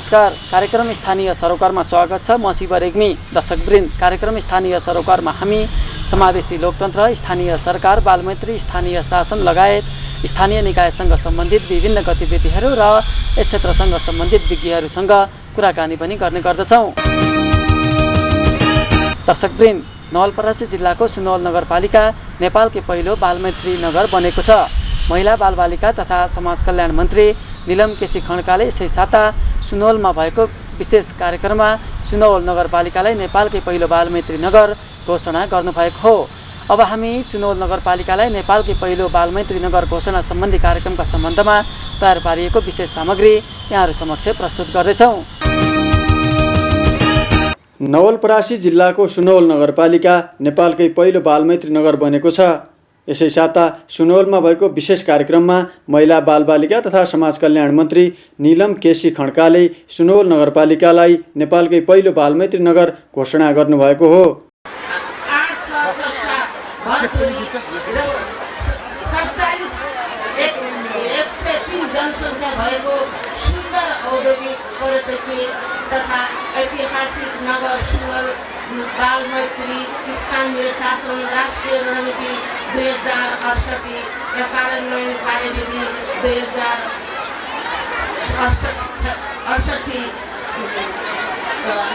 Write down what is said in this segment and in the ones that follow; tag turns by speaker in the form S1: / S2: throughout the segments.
S1: नमस्कार। कार्यक्रम स्थानीय सरोकारमा स्वागत छ। म शिव रेग्मी। दर्शकवृन्द, कार्यक्रम स्थानीय सरोकारमा हामी समावेशी लोकतन्त्र, स्थानीय सरकार, बालमैत्री, स्थानीय शासन लगायत स्थानीय निकायसँग सम्बन्धित विभिन्न गतिविधिहरू र यस क्षेत्रसँग सम्बन्धित विज्ञहरूसँग कुराकानी पनि गर्ने गर्दछौँ। दर्शकवृन्द, नवलपरासी जिल्लाको सुनवल नगरपालिका नेपालकै पहिलो बालमैत्री नगर बनेको छ। महिला बालबालिका तथा समाज कल्याण मन्त्री निलम केसी खड्काले यसै साता सुनवलमा भएको विशेष कार्यक्रममा सुनवल नगरपालिकालाई नेपालकै पहिलो बालमैत्री नगर घोषणा गर्नुभएको हो। अब हामी सुनवल नगरपालिकालाई नेपालकै पहिलो बालमैत्री नगर घोषणा सम्बन्धी कार्यक्रमका सम्बन्धमा तयार पारिएको विशेष सामग्री यहाँहरू समक्ष प्रस्तुत गर्दैछौँ।
S2: नवलपरासी जिल्लाको सुनवल नगरपालिका नेपालकै पहिलो बालमैत्री नगर बनेको छ। यसै साता सुनवलमा भएको विशेष कार्यक्रममा महिला बालबालिका तथा समाज कल्याण मन्त्री निलम केसी खड्काले सुनवल नगरपालिकालाई नेपालकै पहिलो बालमैत्री नगर घोषणा गर्नुभएको हो।
S3: जनसङ्ख्या भएको सुन्दर औद्योगिक पर्यटकीय तथा ऐतिहासिक नगर सुनवल बालमैत्री स्थानीय शासन राष्ट्रिय रणनीति 2068 र कार्यान्वयन कार्यविधि 2068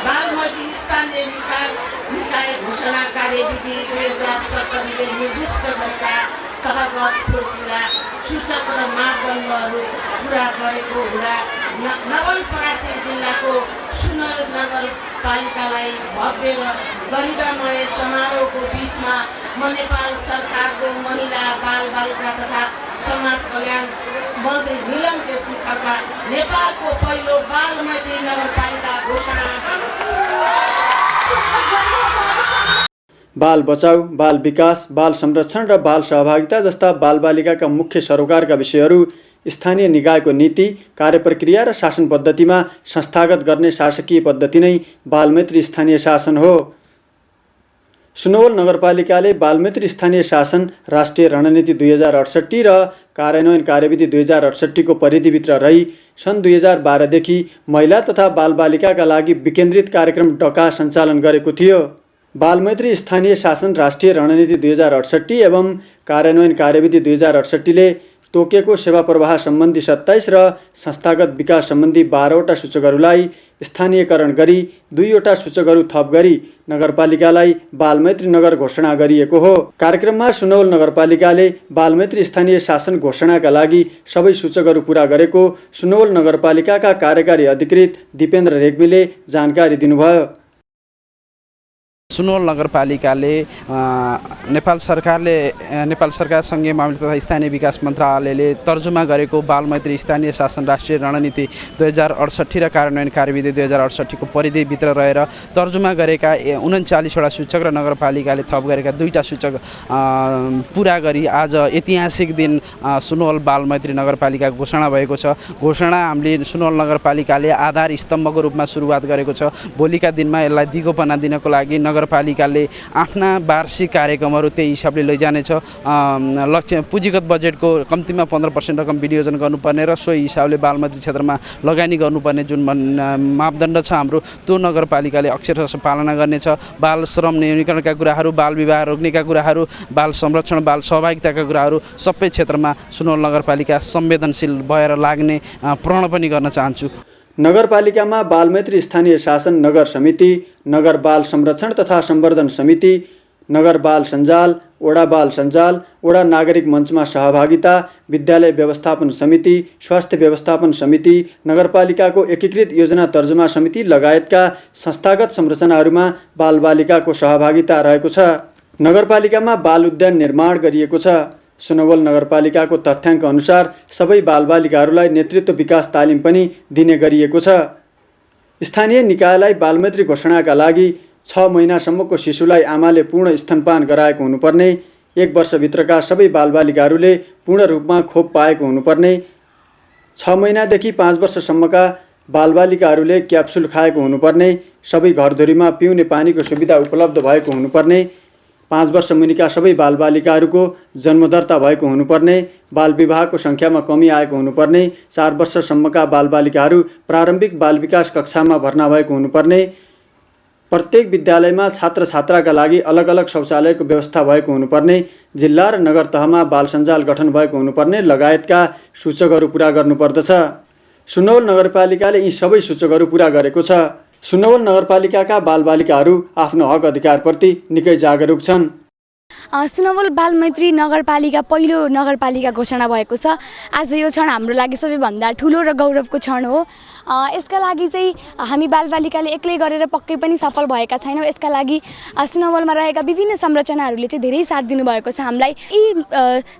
S3: बालमैत्री स्थानीय निकाय घोषणा कार्यविधि 2070 ले निर्दिष्ट गरेका तहगत प्रक्रिया सूचक र मापदण्डहरू पुरा गरेको हुँदा नवलपरासी जिल्लाको सुनवल नगरपालिकालाई भव्य र गरिमामय समारोहको बिचमा म नेपाल सरकारको महिला बालबालिका तथा समाज कल्याण मन्त्री निलम केसी खड्का नेपालको पहिलो बालमैत्री नगरपालिका घोषणा गर्दछु।
S2: बाल बचाउ, बाल विकास, बाल संरक्षण र बाल सहभागिता जस्ता बालबालिकाका मुख्य सरोकारका विषयहरू स्थानीय निकायको नीति, कार्यप्रक्रिया र शासन पद्धतिमा संस्थागत गर्ने शासकीय पद्धति नै बालमैत्री स्थानीय शासन हो। सुनवल नगरपालिकाले बालमैत्री स्थानीय शासन राष्ट्रिय रणनीति 2068 र कार्यान्वयन कार्यविधि 2068 को परिधिभित्र रही सन् 2012 देखि महिला तथा बालबालिकाका लागि विकेन्द्रित कार्यक्रम डका सञ्चालन गरेको थियो। बालमैत्री स्थानीय शासन राष्ट्रिय रणनीति 2068 एवं कार्यान्वयन कार्यविधि 2068 ले तोकेको सेवा प्रवाह सम्बन्धी 27 र संस्थागत विकास सम्बन्धी 12 वटा सूचकहरूलाई स्थानीयकरण गरी 2 वटा सूचकहरू थप गरी नगरपालिकालाई बालमैत्री नगर घोषणा गरिएको हो। कार्यक्रममा सुनवल नगरपालिकाले बालमैत्री स्थानीय शासन घोषणाका लागि सबै सूचकहरू पूरा गरेको सुनवल नगरपालिकाका कार्यकारी अधिकृत दिपेन्द्र रेग्मीले जानकारी दिनुभयो।
S4: सुनवल नगरपालिकाले नेपाल सरकार सङ्घीय मामिला तथा स्थानीय विकास मन्त्रालयले तर्जुमा गरेको बालमैत्री स्थानीय शासन राष्ट्रिय रणनीति 2068 र कार्यान्वयन कार्यविधि 2068 को परिधिभित्र रहेर तर्जुमा गरेका 39 वटा सूचक र नगरपालिकाले थप गरेका 2 टा सूचक पुरा गरी आज ऐतिहासिक दिन सुनवल बालमैत्री नगरपालिका घोषणा भएको छ। घोषणा हामीले सुनवल नगरपालिकाले आधार स्तम्भको रूपमा सुरुवात गरेको छ। भोलिका दिनमा यसलाई दिगोपना दिनको लागि नगरपालिकाले आफ्ना वार्षिक कार्यक्रमहरू त्यही हिसाबले लैजानेछ। लक्ष्य पुँजीगत बजेटको कम्तीमा 15% रकम विनियोजन गर्नुपर्ने र सोही हिसाबले बालमैत्री क्षेत्रमा लगानी गर्नुपर्ने जुन मापदण्ड छ हाम्रो, त्यो नगरपालिकाले अक्षरशः पालना गर्नेछ। बाल श्रम न्यूनीकरणका कुराहरू, बाल विवाह रोक्नेका कुराहरू, बाल संरक्षण, बाल सहभागिताका कुराहरू सबै क्षेत्रमा सुनवल नगरपालिका संवेदनशील भएर लाग्ने प्रण पनि गर्न चाहन्छु।
S2: नगरपालिकामा बालमैत्री स्थानीय शासन नगर समिति, नगर बाल संरक्षण तथा संवर्धन समिति, नगर बाल सञ्जाल, वडा बाल सञ्जाल, वडा नागरिक मञ्चमा सहभागिता, विद्यालय व्यवस्थापन समिति, स्वास्थ्य व्यवस्थापन समिति, नगरपालिकाको एकीकृत योजना तर्जुमा समिति लगायतका संस्थागत संरचनाहरूमा बालबालिकाको सहभागिता रहेको छ। नगरपालिकामा बाल उद्यान निर्माण गरिएको छ। सुनवल नगरपालिकाको तथ्याङ्क अनुसार सबै बालबालिकाहरूलाई नेतृत्व विकास तालिम पनि दिने गरिएको छ। स्थानीय निकायलाई बालमैत्री घोषणाका लागि 6 महिनासम्मको शिशुलाई आमाले पूर्ण स्तनपान गराएको हुनुपर्ने, 1 वर्षभित्रका सबै बालबालिकाहरूले पूर्ण रूपमा खोप पाएको हुनुपर्ने, 6 महिनादेखि 5 वर्षसम्मका बालबालिकाहरूले क्याप्सुल खाएको हुनुपर्ने, सबै घरधुरीमा पिउने पानीको सुविधा उपलब्ध भएको हुनुपर्ने, 5 वर्ष मुनिका सबै बालबालिकाहरूको जन्मदर्ता भएको हुनुपर्ने, बालविवाहको सङ्ख्यामा कमी आएको हुनुपर्ने, 4 वर्षसम्मका बालबालिकाहरू प्रारम्भिक बाल विकास कक्षामा भर्ना भएको हुनुपर्ने, प्रत्येक विद्यालयमा छात्र छात्राका लागि अलग अलग शौचालयको व्यवस्था भएको हुनुपर्ने, जिल्ला र नगर तहमा बाल सञ्जाल गठन भएको हुनुपर्ने लगायतका सूचकहरू पुरा गर्नुपर्दछ। सुनवल नगरपालिकाले यी सबै सूचकहरू पुरा गरेको छ। सुनवल नगरपालिकाका बालबालिकाहरू आफ्नो हक अधिकारप्रति निकै जागरुक छन्।
S5: सुनवल बालमैत्री नगरपालिका पहिलो नगरपालिका घोषणा भएको छ। आज यो क्षण हाम्रो लागि सबैभन्दा ठुलो र गौरवको क्षण हो। यसका लागि चाहिँ हामी बालबालिकाले एक्लै गरेर पक्कै पनि सफल भएका छैनौँ। यसका लागि सुनवलमा रहेका विभिन्न संरचनाहरूले चाहिँ धेरै साथ दिनुभएको छ हामीलाई। यी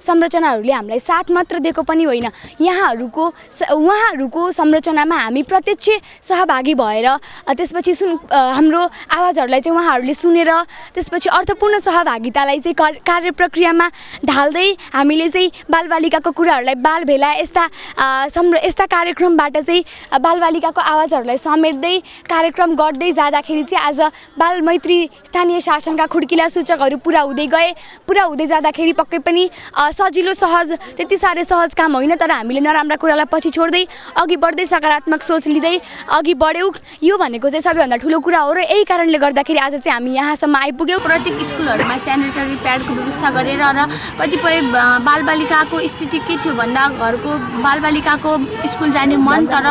S5: संरचनाहरूले हामीलाई साथ मात्र दिएको पनि होइन, उहाँहरूको संरचनामा हामी प्रत्यक्ष सहभागी भएर त्यसपछि हाम्रो आवाजहरूलाई चाहिँ उहाँहरूले सुनेर त्यसपछि अर्थपूर्ण सहभागितालाई चाहिँ कार्य प्रक्रियामा ढाल्दै हामीले चाहिँ बालबालिकाको कुराहरूलाई बाल भेला यस्ता कार्यक्रमबाट चाहिँ बालबालिकाको आवाजहरूलाई समेट्दै कार्यक्रम गर्दै जाँदाखेरि चाहिँ आज बालमैत्री स्थानीय शासनका खुड्किला सूचकहरू पुरा हुँदै जाँदाखेरि पक्कै पनि सजिलो सहज त्यति साह्रै सहज काम होइन, तर हामीले नराम्रा कुरालाई पछि छोड्दै अघि बढ्दै सकारात्मक सोच लिँदै अघि बढ्यौँ। यो भनेको चाहिँ सबैभन्दा ठुलो कुरा हो र यही कारणले गर्दाखेरि आज चाहिँ हामी यहाँसम्म आइपुग्यौँ।
S6: प्रत्येक स्कुलहरूमा स्यानिटरी प्याडको व्यवस्था गरेर र कतिपय बालबालिकाको स्थिति के थियो भन्दा घरको बालबालिकाको स्कुल जाने मन तर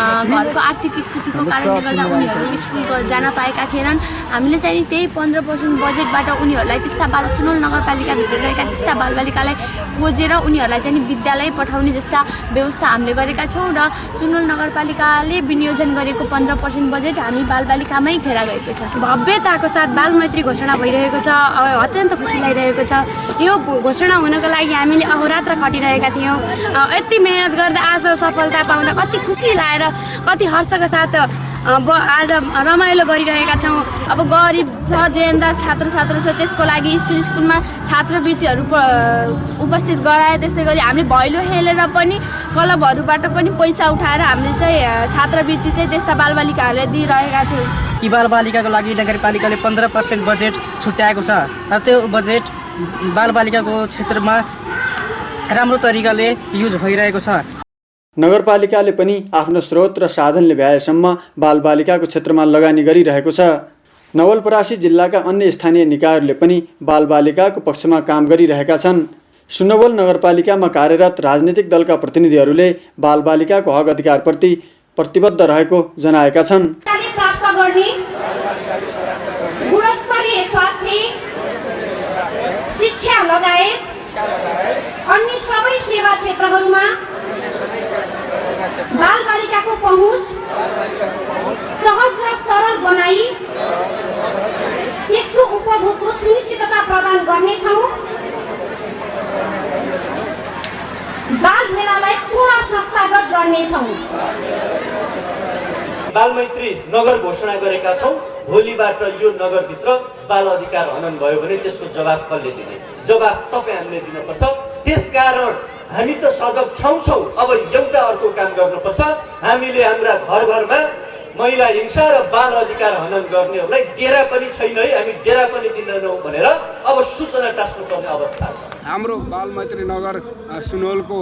S6: घरको आर्थिक स्थितिको कारणले गर्दा उनीहरू स्कुल जान पाएका थिएनन्। हामीले चाहिँ त्यही 15% बजेटबाट उनीहरूलाई त्यस्ता सुनवल नगरपालिकाभित्र रहेका त्यस्ता बालबालिकालाई खोजेर उनीहरूलाई चाहिँ विद्यालय पठाउने जस्ता व्यवस्था हामीले गरेका छौँ र सुनवल नगरपालिकाले विनियोजन गरेको 15% बजेट हामी बालबालिकामै खेर गएको छ। भव्यताको साथ बालमैत्री घोषणा भइरहेको छ, अत्यन्त खुसी लागिरहेको छ। यो घोषणा हुनको लागि हामीले अहोरात्र खटिरहेका थियौँ। यति मेहनत गर्दा आज सफलता पाउँदा कति खुसी लागेर कति हर्षका साथ आज रमाइलो गरिरहेका छौँ। अब गरिब छ जेन्दा छात्र छ त्यसको लागि स्कुलमा छात्रवृत्तिहरू उपस्थित गराए। त्यसै गरी हामीले भैलो खेलेर पनि क्लबहरूबाट पनि पैसा उठाएर हामीले चाहिँ छात्रवृत्ति चाहिँ त्यस्ता बालबालिकाहरूलाई दिइरहेका थियौँ।
S7: यी बालबालिकाको लागि नगरपालिकाले 15% बजेट छुट्याएको छ र त्यो बजेट बालबालिकाको क्षेत्रमा राम्रो तरिकाले युज भइरहेको छ।
S2: नगरपालिकाले पनि आफ्नो स्रोत र साधनले भ्याएसम्म बालबालिकाको क्षेत्रमा लगानी गरिरहेको छ। नवलपरासी जिल्लाका अन्य स्थानीय निकायहरूले पनि बालबालिकाको पक्षमा काम गरिरहेका छन्। सुनवल नगरपालिकामा कार्यरत राजनीतिक दलका प्रतिनिधिहरूले बालबालिकाको हक अधिकारप्रति प्रतिबद्ध रहेको जनाएका छन्।
S8: प्राप्त गर्ने गुणस्तरीय स्वास्थ्य शिक्षा लगायत अन्य सबै सेवा क्षेत्रहरूमा बालबालिकाको पहुँच सहज र सरल बनाई त्यसको उपभोगको सुनिश्चितता प्रदान गर्नेछौँ। बाल भेलालाई पूर्ण संस्थागत गर्नेछौँ।
S9: बालमैत्री नगर घोषणा गरेका छौँ। भोलिबाट यो नगरभित्र बाल अधिकार हनन भयो भने त्यसको जवाब कसले दिने? जवाब तपाईँ हामीले दिनुपर्छ। त्यसकारण हामी त सजग छौँ। अब एउटा अर्को काम गर्नुपर्छ। हामीले हाम्रा घरमा महिला हिंसा र बाल अधिकार हनन गर्नेहरूलाई डेरा पनि छैन है, हामी डेरा पनि दिँदैनौँ भनेर अब सूचना टास्नुपर्ने अवस्था छ।
S10: हाम्रो बालमैत्री नगर सुनवलको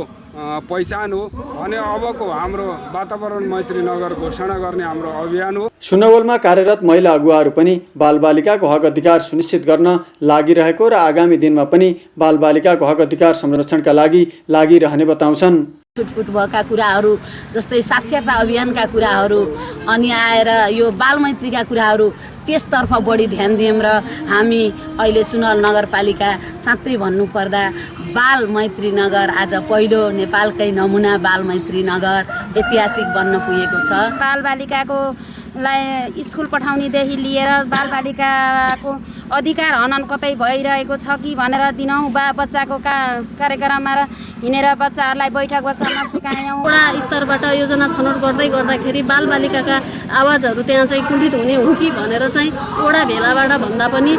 S10: पहिचान हो भने अबको हाम्रो वातावरण मैत्री नगर घोषणा गर्ने हाम्रो अभियान हो।
S2: सुनवलमा कार्यरत महिला अगुवाहरू पनि बालबालिकाको हक अधिकार सुनिश्चित गर्न लागिरहेको र आगामी दिनमा पनि बालबालिकाको हक अधिकार संरक्षणका लागि लागिरहने बताउँछन्।
S11: छुटपुट भएका कुराहरू जस्तै साक्षरता अभियानका कुराहरू अनि आएर यो बालमैत्रीका कुराहरू त्यसतर्फ बढी ध्यान दियौँ र हामी अहिले सुनवल नगरपालिका साँच्चै भन्नुपर्दा बालमैत्री नगर आज पहिलो नेपालकै नमुना बालमैत्री नगर ऐतिहासिक बन्न पुगेको छ।
S6: बालबालिकाको स्कुल पठाउनेदेखि लिएर बालबालिकाको अधिकार हनन कतै भइरहेको छ कि भनेर दिनौँ बच्चाको कार्यक्रममा हिँडेर बच्चाहरूलाई बैठक बसाल्न सिकायौँ।
S11: वडा स्तरबाट योजना छनौट गर्दाखेरि बालबालिकाका आवाजहरू त्यहाँ चाहिँ कुण्ठित हुने हुन् कि भनेर चाहिँ वडा भेलाबाट भन्दा पनि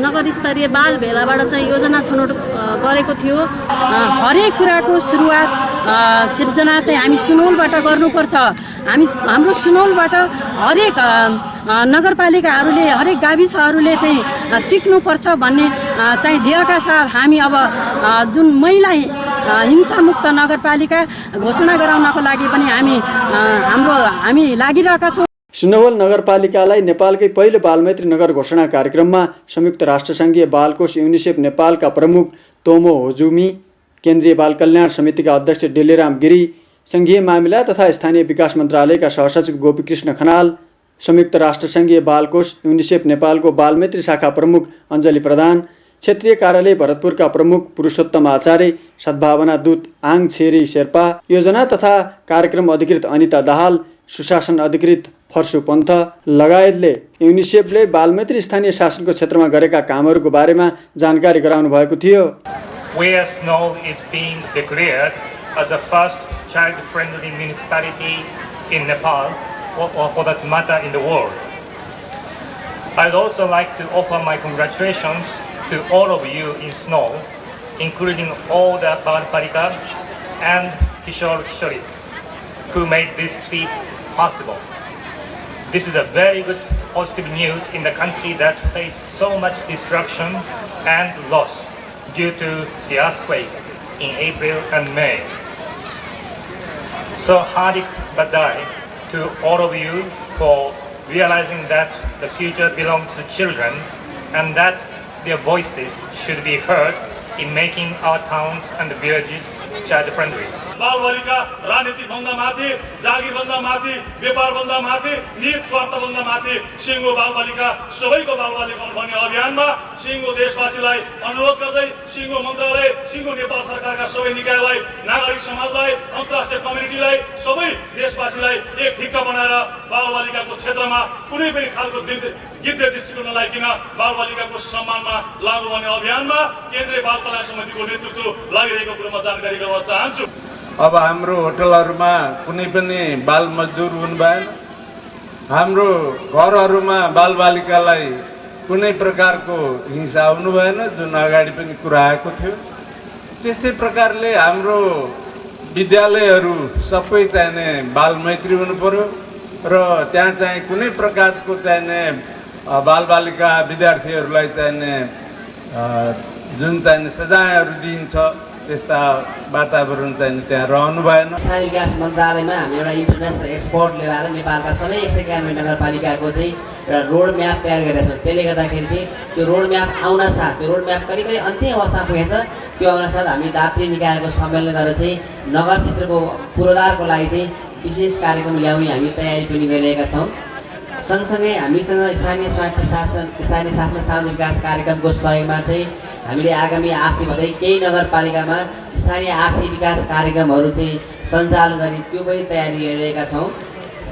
S11: नगर स्तरीय बाल भेलाबाट चाहिँ योजना छनौट गरेको थियो।
S12: हरेक कुराको सुरुवात सिर्जना चाहिँ हामी सुनवलबाट गर्नुपर्छ। हाम्रो सुनवलबाट हरेक नगरपालिकाहरूले हरेक गाविसहरूले चाहिँ सिक्नुपर्छ भन्ने चाहिँ ध्येयका साथ हामी अब जुन महिला हिंसामुक्त नगरपालिका घोषणा गराउनको लागि पनि हामी लागिरहेका छौँ।
S2: सुनवल नगरपालिकालाई नेपालकै पहिलो बालमैत्री नगर घोषणा कार्यक्रममा संयुक्त राष्ट्रसङ्घीय बालकोष युनिसेफ नेपालका प्रमुख तोमो होजुमी, केन्द्रीय बाल कल्याण समितिका अध्यक्ष डेलेराम गिरी, सङ्घीय मामिला तथा स्थानीय विकास मन्त्रालयका सहसचिव गोपीकृष्ण खनाल, संयुक्त राष्ट्रसङ्घीय बालकोष युनिसेफ नेपालको बालमैत्री शाखा प्रमुख अञ्जली प्रधान, क्षेत्रीय कार्यालय भरतपुरका प्रमुख पुरुषोत्तम आचार्य, सद्भावना दूत आङ छेरी शेर्पा, योजना तथा कार्यक्रम अधिकृत अनिता दाहाल, सुशासन अधिकृत फर्सु पन्थ लगायतले युनिसेफले बालमैत्री स्थानीय शासनको क्षेत्रमा गरेका कामहरूको बारेमा जानकारी गराउनु भएको थियो।
S13: Where Sunol is being declared as a first child-friendly municipality in Nepal or for that matter in the world. I'd also like to offer my congratulations to all of you in Sunol, including all the Balbalika and Kishore Kishoris who made this feat possible. This is a very good positive news in the country that faced so much destruction and loss due to the earthquake in April and May. So Hardik Badai to all of you for realizing that the future belongs to children and that their voices should be heard in making our towns and villages child-friendly.
S14: बालबालिका राजनीति भन्दा माथि, जागिर भन्दा माथि, व्यापार भन्दा माथि, निहित स्वार्थ भन्दा माथि सिङ्गो बालबालिका सबैको बालबालिका भन्ने अभियानमा सिङ्गो देशवासीलाई अनुरोध गर्दै सिङ्गो मन्त्रालय, सिङ्गो नेपाल सरकारका सबै निकायलाई, नागरिक समाजलाई, अन्तर्राष्ट्रिय कम्युनिटीलाई, सबै देशवासीलाई एक ठिक्का बनाएर बालबालिकाको क्षेत्रमा कुनै पनि खालको गिद्धे दृष्टिको नलागिकन बालबालिकाको सम्मानमा लागू गर्ने अभियानमा केन्द्रीय बाल कल्याण समितिको नेतृत्व लागिरहेको कुरोमा जानकारी गराउन चाहन्छु।
S15: अब हाम्रो होटलहरुमा कुनै पनि बाल मजदुर हुनु भएन, हाम्रो घरहरुमा बालबालिकालाई कुनै प्रकारको हिंसा हुनु भएन, जुन अगाडि पनि कुरा आएको थियो। त्यस्तै प्रकारले हाम्रो विद्यालयहरु सबै चाहिने बालमैत्री हुनु पर्यो र त्यहाँ चाहिँ कुनै प्रकारको चाहिने बालबालिका विद्यार्थीहरुलाई चाहिने जुन चाहिने सजायहरु दिइन्छ त्यस्ता वातावरण चाहिँ त्यहाँ रहनु भएन।
S16: स्थानीय विकास मन्त्रालयमा हामी एउटा इन्टरनेसनल एक्सपर्ट लिएर आएर नेपालका सबै 191 नगरपालिकाको चाहिँ एउटा रोड म्याप तयार गरेका छौँ। त्यसले गर्दाखेरि चाहिँ त्यो रोड म्याप आउन साथ, त्यो रोड म्याप करिब अन्तिम अवस्थामा पुगेछ। त्यो आउन साथ हामी दात्री निकायको सम्मेलन गरेर चाहिँ नगर क्षेत्रको पूर्वाधारको लागि चाहिँ विशेष कार्यक्रम ल्याउने हामी तयारी पनि गरिरहेका छौँ। सँगसँगै हामीसँग स्थानीय शासन सामाजिक विकास कार्यक्रमको सहयोगमा चाहिँ हामीले आगामी आर्थिक भन्दै केही नगरपालिकामा स्थानीय आर्थिक विकास कार्यक्रमहरू चाहिँ सञ्चालन गर्ने त्यो पनि तयारी गरिरहेका छौँ।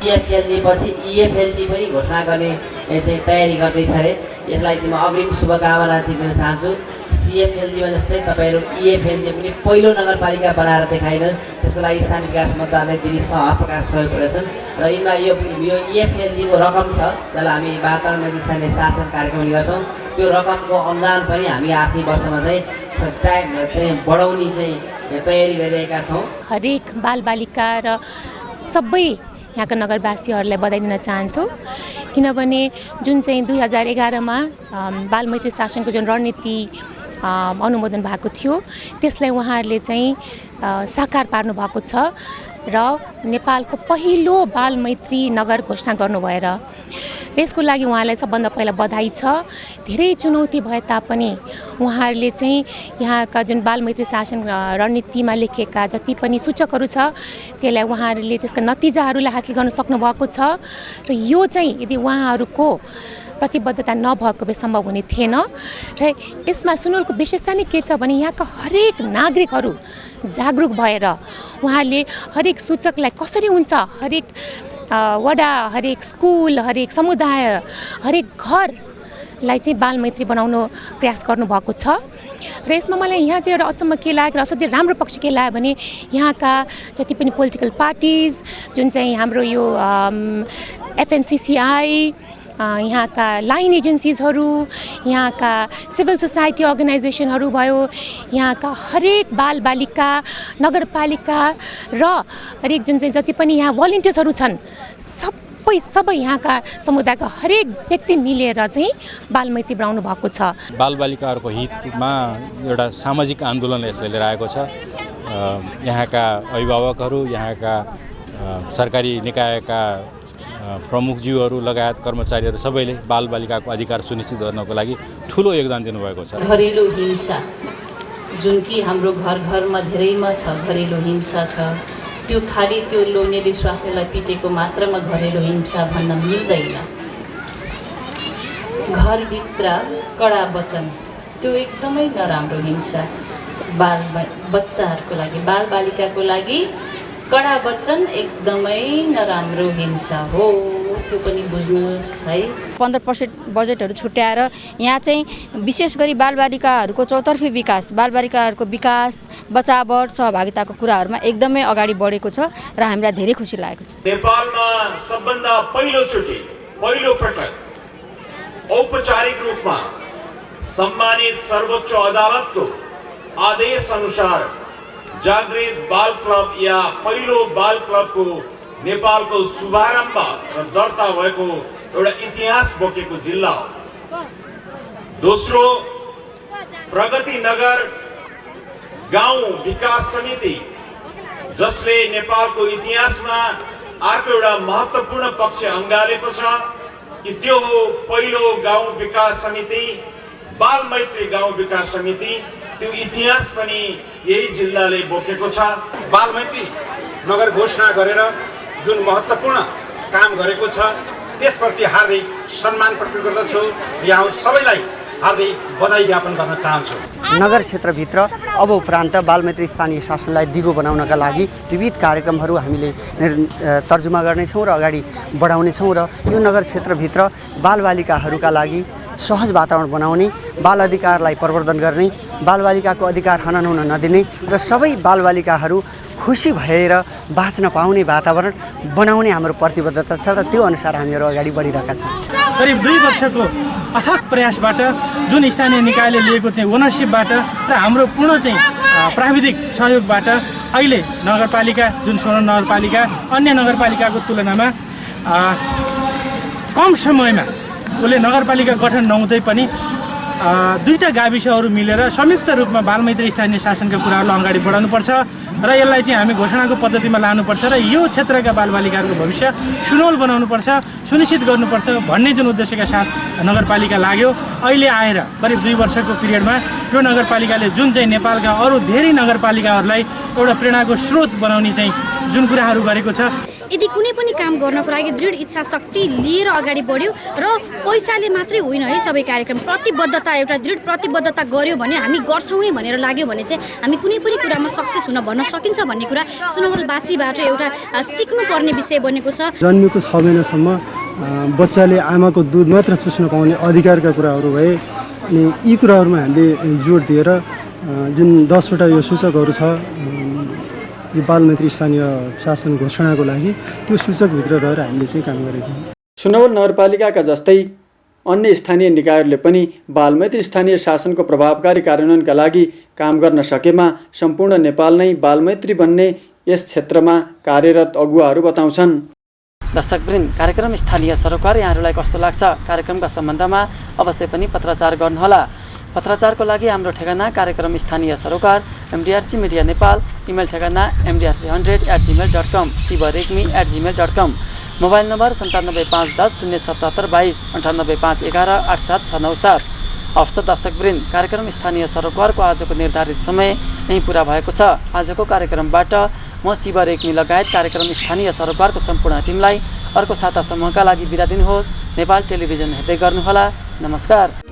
S16: इएफएलजी पछि इएफएलजी पनि घोषणा गर्ने चाहिँ तयारी गर्दैछ अरे। यसलाई चाहिँ म अग्रिम शुभकामना चाहिँ दिन चाहन्छु। सिएफएलजीमा जस्तै तपाईँहरू इएफएलजी पनि पहिलो नगरपालिका बनाएर देखाइन, त्यसको लागि स्थानीय विकास मन्त्रालय दिने प्रकार सहयोग गरेछन् र यिनमा यो इएफएलजीको रकम छ जसलाई हामी वातावरण स्थानीय शासन कार्यक्रम गर्छौँ। त्यो रकमको अनुदान पनि हामी आर्थिक वर्षमा चाहिँ बढाउने चाहिँ तयारी गरिरहेका छौँ।
S17: हरेक बालबालिका र सबै यहाँका नगरवासीहरूलाई बधाई दिन चाहन्छु, किनभने जुन चाहिँ 2011मा बालमैत्री शासनको जुन रणनीति अनुमोदन भएको थियो त्यसलाई उहाँहरूले चाहिँ साकार पार्नु भएको छ र नेपालको पहिलो बालमैत्री नगर घोषणा गर्नु भएर यसको लागि उहाँलाई सबभन्दा पहिला बधाई छ। धेरै चुनौती भए तापनि उहाँहरूले चाहिँ यहाँका जुन बालमैत्री शासन रणनीतिमा लेखेका जति पनि सूचकहरू छ त्यसलाई उहाँहरूले त्यसका नतिजाहरूलाई हासिल गर्न सक्नुभएको छ र यो चाहिँ यदि उहाँहरूको प्रतिबद्धता नभएको भए सम्भव हुने थिएन। र यसमा सुनवलको विशेषता नै के छ भने यहाँका हरेक नागरिकहरू जागरुक भएर उहाँले हरेक सूचकलाई कसरी हुन्छ, हरेक वडा, हरेक स्कुल, हरेक समुदाय, हरेक घरलाई चाहिँ बालमैत्री बनाउनु प्रयास गर्नुभएको छ। र यसमा मलाई यहाँ चाहिँ एउटा अचम्म के लाग्यो र असाध्यै राम्रो पक्ष के लाग्यो भने यहाँका जति पनि पोलिटिकल पार्टिज जुन चाहिँ हाम्रो यो एफएनसीसीआई, यहाँका लाइन एजेन्सिजहरू, यहाँका सिभिल सोसाइटी अर्गनाइजेसनहरू भयो, यहाँका हरेक बालबालिका नगरपालिका र हरेक जुन चाहिँ जति पनि यहाँ भलिन्टियर्सहरू छन् सबै यहाँका समुदायका हरेक व्यक्ति मिलेर चाहिँ बालमैत्री बनाउनु भएको छ।
S18: बालबालिकाहरूको हितमा एउटा सामाजिक आन्दोलन यसले लिएर आएको छ। यहाँका अभिभावकहरू, यहाँका सरकारी निकायका प्रमुखज्यूहरू लगायत कर्मचारीहरू सबैले बालबालिकाको अधिकार सुनिश्चित गर्नको लागि ठुलो योगदान दिनुभएको छ।
S11: घरेलु हिंसा जुन कि हाम्रो घर घरमा धेरैमा छ, घरेलु हिंसा छ, त्यो खालि त्यो लोनेले स्वास्थ्यलाई पिटेको मात्रमा घरेलु हिंसा भन्न मिल्दैन। घरभित्र कडा वचन त्यो एकदमै नराम्रो हिंसा। बच्चाहरूको लागि, बालबालिकाको लागि कडा वचन एकदमै नराम्रो हिंसा हो, त्यो पनि बुझ्नुहोस् है।
S19: 15% बजेटहरू छुट्याएर यहाँ चाहिँ विशेष गरी बालबालिकाहरूको चौतर्फी विकास, बालबालिकाहरूको विकास, बचावट, सहभागिताको कुराहरूमा एकदमै अगाडि बढेको छ र हामीलाई धेरै खुसी लागेको छ।
S20: नेपालमा सबभन्दा पहिलो पटक औपचारिक रूपमा सम्मानित सर्वोच्च अदालतको आदेश अनुसार जागृत बाल क्लब या पहिलो बाल क्लबको नेपालको शुभारम्भ र दर्ता भएको एउटा इतिहास बोकेको जिल्ला हो। दोस्रो, प्रगति नगर गाउँ विकास समिति, जसले नेपालको इतिहासमा अर्को एउटा महत्त्वपूर्ण पक्ष अँगालेको छ कि त्यो हो पहिलो गाउँ विकास समिति, बालमैत्री गाउँ विकास समिति। त्यो इतिहास पनि यही जिल्लाले बोकेको छ।
S21: बालमैत्री नगर घोषणा गरेर जुन महत्त्वपूर्ण काम गरेको छ त्यसप्रति हार्दिक सम्मान प्रकट गर्दछु। यहाँ सबैलाई हार्दिक बधाई ज्ञापन गर्न चाहन्छु।
S7: नगर क्षेत्रभित्र अब उपरान्त बालमैत्री स्थानीय शासनलाई दिगो बनाउनका लागि विविध कार्यक्रमहरू हामीले तर्जुमा गर्नेछौँ र अगाडि बढाउनेछौँ र यो नगर क्षेत्रभित्र बालबालिकाहरूका लागि सहज वातावरण बनाउने, बाल अधिकारलाई प्रवर्धन गर्ने, बालबालिकाको अधिकार हनन हुन नदिने र सबै बालबालिकाहरू खुसी भएर बाँच्न पाउने वातावरण बनाउने हाम्रो प्रतिबद्धता छ र त्यो अनुसार हामीहरू अगाडि बढिरहेका छौँ।
S22: करिब 2 वर्षको अथक प्रयासबाट जुन स्थानीय निकायले लिएको चाहिँ ओनरसिपबाट र हाम्रो पूर्ण चाहिँ प्राविधिक सहयोगबाट अहिले नगरपालिका जुन सोनल नगरपालिका अन्य नगरपालिकाको तुलनामा कम समयमा उसले नगरपालिका गठन नहुँदै पनि दुईटा गाविसहरू मिलेर संयुक्त रूपमा बालमैत्री स्थानीय शासनका कुराहरूलाई अगाडि बढाउनुपर्छ र यसलाई चाहिँ हामी घोषणाको पद्धतिमा लानुपर्छ र यो क्षेत्रका बालबालिकाहरूको भविष्य सुनौल बनाउनुपर्छ, सुनिश्चित गर्नुपर्छ भन्ने जुन उद्देश्यका साथ नगरपालिका लाग्यो। अहिले आएर करिब 2 वर्षको पिरियडमा यो नगरपालिकाले जुन चाहिँ नेपालका अरू धेरै नगरपालिकाहरूलाई एउटा प्रेरणाको स्रोत बनाउने चाहिँ जुन कुराहरू गरेको छ,
S5: यदि कुनै पनि काम गर्नको लागि दृढ इच्छा शक्ति लिएर अगाडि बढ्यो र पैसाले मात्रै होइन है, सबै कार्यक्रम प्रतिबद्धता, एउटा दृढ प्रतिबद्धता गर्यो भने हामी गर्छौँ नै भनेर लाग्यो भने चाहिँ हामी कुनै पनि कुरामा सक्सेस हुन भन्न सकिन्छ भन्ने कुरा सुनवलवासीबाट एउटा सिक्नुपर्ने विषय बनेको छ।
S23: जन्मेको 6 महिनासम्म बच्चाले आमाको दुध मात्र चुस्न पाउने अधिकारका कुराहरू भए अनि यी कुराहरूमा हामीले जोड दिएर जुन 10 वटा यो सूचकहरू छ यो बालमैत्री स्थानीय शासन घोषणाको लागि त्यो सूचकभित्र रहेर हामीले चाहिँ काम गरेको।
S2: सुनवल नगरपालिकाका जस्तै अन्य स्थानीय निकायहरूले पनि बालमैत्री स्थानीय शासनको प्रभावकारी कार्यान्वयनका लागि काम गर्न सकेमा सम्पूर्ण नेपाल नै बालमैत्री बन्ने यस क्षेत्रमा कार्यरत अगुवाहरू बताउँछन्।
S1: दर्शकवृन्द, कार्यक्रम स्थानीय सरोकार यहाँहरूलाई कस्तो लाग्छ? कार्यक्रमका सम्बन्धमा अवश्य पनि पत्राचार गर्नुहोला। पत्राचारको लागि हाम्रो ठेगाना कार्यक्रम स्थानीय सरोकार MDRC मिडिया नेपाल, इमेल ठेगाना mdrc100@gmail.com, sibarekmi@gmail.com, मोबाइल नम्बर 975110 077 22 98511 87697। हवस् त दर्शकवृन्द, कार्यक्रम स्थानीय सरोकारको आजको निर्धारित समय यहीँ पुरा भएको छ। आजको कार्यक्रमबाट म शिव रेग्मी लगायत कार्यक्रम स्थानीय सरोकारको सम्पूर्ण टिमलाई अर्को सातासम्मका लागि बिदा दिनुहोस्। नेपाल टेलिभिजन हेर्दै गर्नुहोला। नमस्कार।